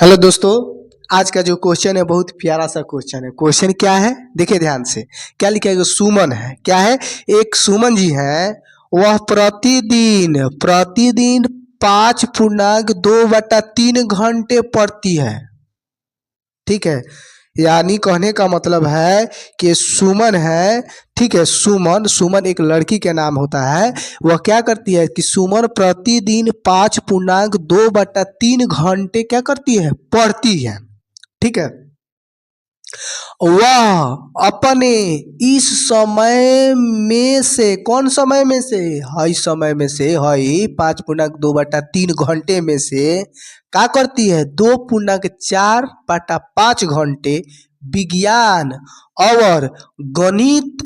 Hello दोस्तों। आज का जो क्वेश्चन है बहुत प्यारा सा क्वेश्चन है। क्वेश्चन क्या है देखिए ध्यान से। क्या लिखा है? सुमन है। क्या है? एक सुमन जी हैं, वह प्रतिदिन प्रतिदिन 5.2/3 घंटे पढ़ती है। ठीक है, यानी कहने का मतलब है कि सुमन है, ठीक है, सुमन सुमन एक लड़की के नाम होता है। वह क्या करती है कि सुमन प्रतिदिन 5.2/3 घंटे क्या करती है? पढ़ती है। ठीक है, वह अपने इस समय में से, कौन समय में से? हई समय में से, हई 5.2/3 घंटे में से क्या करती है? 2.4/5 घंटे विज्ञान और गणित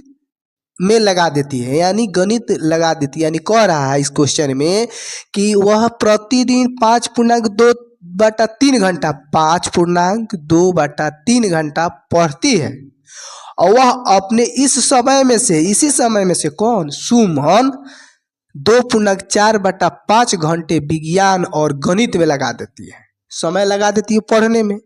में लगा देती है। यानी गणित लगा देती है, यानी कह रहा है इस क्वेश्चन में कि वह प्रतिदिन 5.2/3 घंटा 5.2/3 घंटा पढ़ती है। और वह अपने इस समय में से, इसी समय में से कौन? सुमन 2.4/5 घंटे विज्ञान और गणित में लगा देती है, समय लगा देती है पढ़ने में।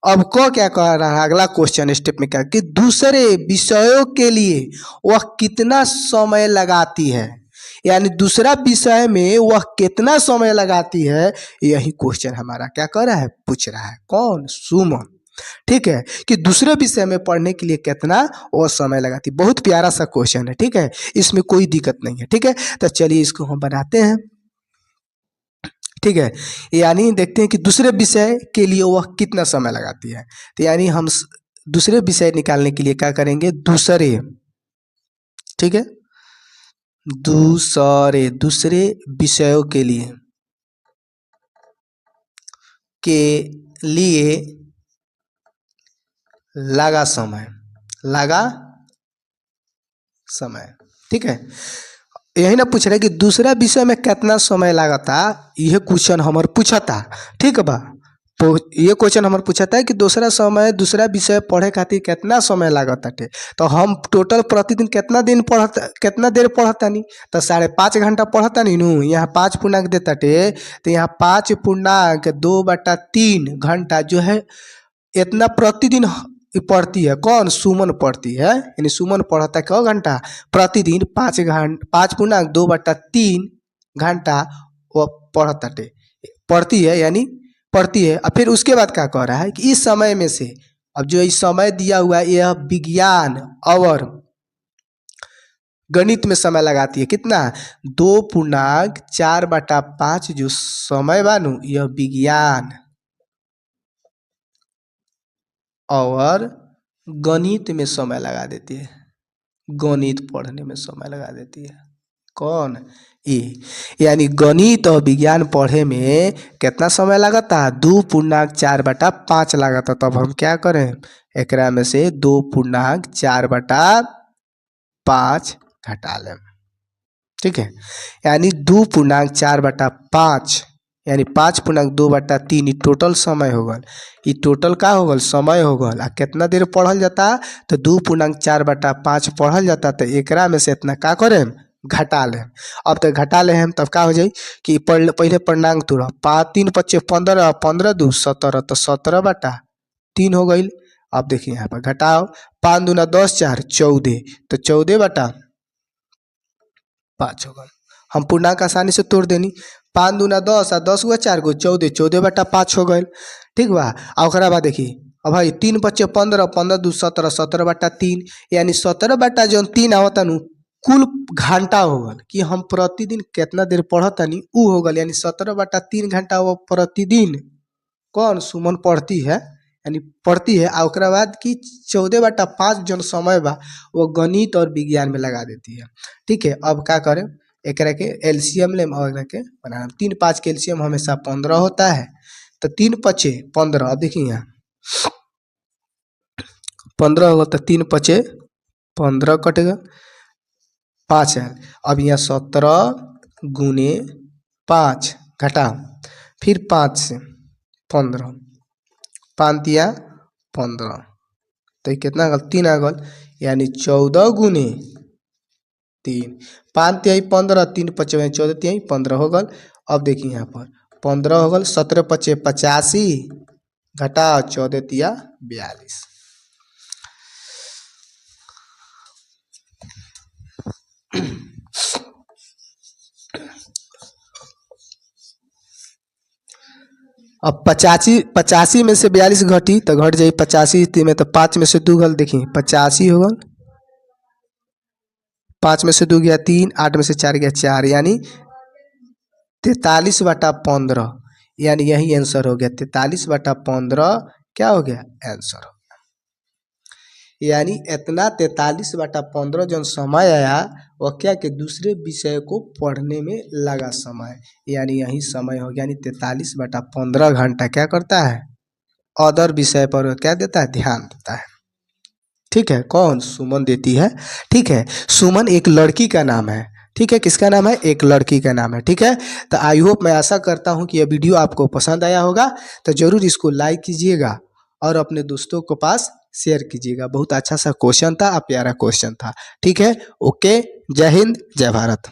अब को क्या कह रहा है अगला क्वेश्चन स्टेप में, क्या कि दूसरे विषयों के लिए वह कितना समय लगाती है, यानी दूसरा विषय में वह कितना समय लगाती है। यही क्वेश्चन हमारा क्या कर रहा है? पूछ रहा है। कौन? सुमन। ठीक है, कि दूसरे विषय में पढ़ने के लिए कितना और समय लगाती। बहुत प्यारा सा क्वेश्चन है। ठीक है, इसमें कोई दिक्कत नहीं है। ठीक है, तो चलिए इसको हम बनाते हैं। ठीक है, यानी देखते हैं कि दूसरे विषय के लिए वह कितना समय लगाती है। तो यानी हम दूसरे विषय निकालने के लिए क्या करेंगे? दूसरे, ठीक है, दूसरे विषयों के लिए लगा समय। ठीक है, यही ना पूछ रहे कि दूसरा विषय में कितना समय लागता। यह क्वेश्चन हमार पूछा था। ठीक बा, तो ये क्वेश्चन हमार पूछा था कि दूसरा विषय पढ़े खातिर कितना समय लागत है। तो हम टोटल प्रतिदिन कितना देर पढ़तानी? तो 5.5 घंटा पढ़तानी नू। यहाँ 5 पूर्णांक देता तो यहाँ 5.2/3 घंटा जो है इतना प्रतिदिन पढ़ती है। कौन? सुमन पढ़ती है। यानी सुमन पढ़ता है क घंटा? प्रतिदिन 5.2/3 घंटा वो पढ़ती है, यानी पढ़ती है। और फिर उसके बाद क्या कह रहा है कि इस समय में से, अब जो इस समय दिया हुआ है यह विज्ञान और गणित में समय लगाती है। कितना? 2.4/5 जो समय बानू यह विज्ञान और गणित में समय लगा देती है। गणित पढ़ने में समय लगा देती है। कौन? ये, यानी गणित और विज्ञान पढ़े में कितना समय लगता? 2.4/5 लगता। तब हम क्या करें? एकरा में से 2.4/5 घटा लें। ठीक है, यानी 2.4/5 यानी 5.2/3 टोटल समय हो गल। ये टोटल का हो गल? समय हो गल। आ कितना देर पढ़ल जाता? तो 2.4/5 पढ़ल जाता। तो एकरा में से इतना का करें? घटा लें। अब तो घटा ले हम तब का हो जाई कि पहले पूर्णांक तोड़ 5×3 = 15, 15×2 = 17, तो 17/3 हो गई। अब देखिए यहाँ पर घटाओ, 5×2 = 10, 4 = 14, तो 14/5 हो गल। हम पूर्णांक आसानी से तोड़ देनी। 5×2 = 10 और 10 × 4 = 14, 14/5 हो गए। ठीक बा। और ओकरा बाद देखिए, अब भाई 3×5 = 15, 15×2 = 17, 17/3, यानी 17/3 आवता नु कुल घंटा हो गल कि हम प्रतिदिन कितना देर पढ़तानी उ हो गल। यानी 17/3 घंटा वो प्रतिदिन कौन? सुमन पढ़ती है, यानी पढ़ती है। और ओकरा बाद कि 14/5 जो समय बा वो गणित और विज्ञान में लगा देती है। ठीक है, अब क्या करें? एकरा के एलसीएम लेम और एकरा के बनाना। 3 5 के एलसीएम हमेशा 15 होता है। तो 3×5 = 15। अब देखिए यहाँ 15 होगा तो 3×5 = 15 कटेगा, 5 है। अब यहाँ 17×5 घटाओ, फिर 5 से 15, 5×3 = 15, तो कितना गल? 3 आ गल। यानी 14×3, 5×3 = 15, 3×5 = 14, 3×3 = 15 हो गल। अब देखिए यहाँ पर 15 हो गल, 17×5 = 85, घटा 14 तिया 42। अब 85 में से 42 घटी तो घट जाई 85 में, तो 5 में से 2 गल, देखिए 85 होगा, 5 में से 2 गया 3, 8 में से 4 गया 4, यानी 43/15, यानी यही आंसर हो गया 43/15 क्या हो गया आंसर हो गया। यानी इतना 43/15 जो समय आया वह क्या कि दूसरे विषय को पढ़ने में लगा समय, यानी यही समय हो गया, यानी 43/15 घंटा क्या करता है अदर विषय पर क्या देता है ध्यान देता है। ठीक है, कौन सुमन देती है। ठीक है, सुमन एक लड़की का नाम है। ठीक है, किसका नाम है एक लड़की का नाम है। ठीक है, तो आई होप मैं आशा करता हूँ कि यह वीडियो आपको पसंद आया होगा, तो जरूर इसको लाइक कीजिएगा और अपने दोस्तों को पास शेयर कीजिएगा। बहुत अच्छा सा क्वेश्चन था, प्यारा क्वेश्चन था। ठीक है, ओके, जय हिंद जय भारत।